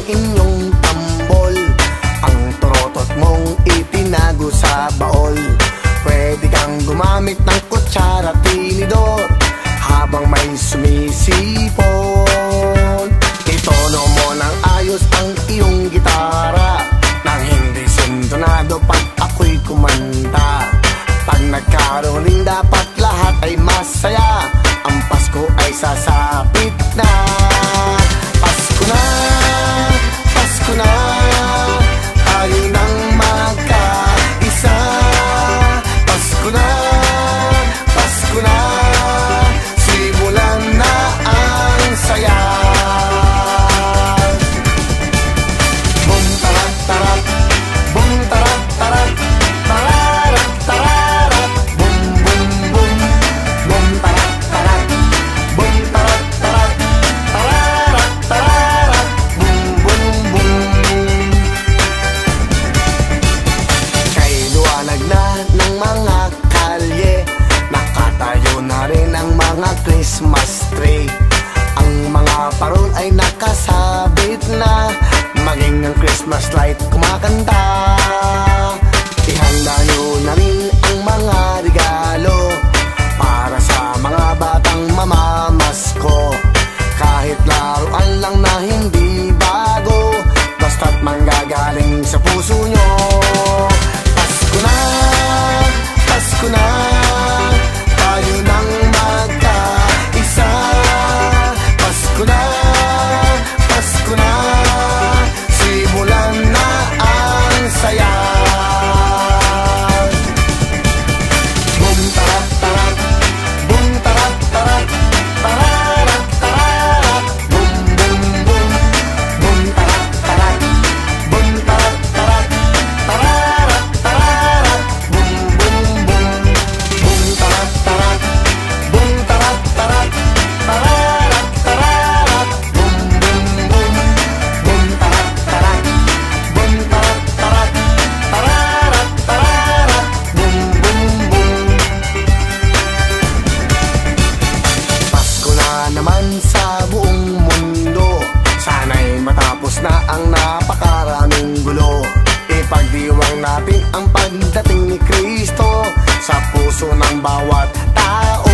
inyong tambol. Ang torotot mong itinago sa baol. Pwede kang gumamit ng kutsara at tinidor habang may sumisipon. Itono mo ng ayos ang iyong gitara nang hindi sintonado pag ako'y kumanta. Pag nagkaroling dapat lahat ay masaya. Ang Pasko ay sasapit na. Pasko na, Pasko na, tayo nang magkaisa. Pasko na, Pasko na, simulan na ang saya. Bum tarat tarat, bum tarat tarat, tararat tararat, bum bum bum, bum tarat tarat, bum tarat tarat, tararat tararat, bum bum bum. Kay liwanag na ng mga kalye, nakatayo na rin ang mga Christmas tree. Ang mga parol ay nakasabit na, maging ang Christmas light kumakanta. Ihanda nyo na rin ang mga regalo para sa mga batang mamamasko. Kahit laruan lang na hindi bago, basta't manggagaling sa puso nyo. Pasko na, Pasko na, tayo nang magkaisa. Pasko na, Pasko na, simulan na ang saya. Bum tarat tarat, bum tarat tarat, tararat tararat, bum bum bum, bum tarat tarat, bum tarat tarat, tararat tararat, bum bum bum, bum tarat tarat, bum tarat tarat, tararat tararat, bum bum bum, bum tarat tarat, bum tarat tarat, tararat tararat, bum bum bum. Pasko na naman sa buong mundo, sana'y matapos na ang napakaraming gulo. Ipagdiwang natin ang pagdating ni Kristo sa puso ng bawat tao.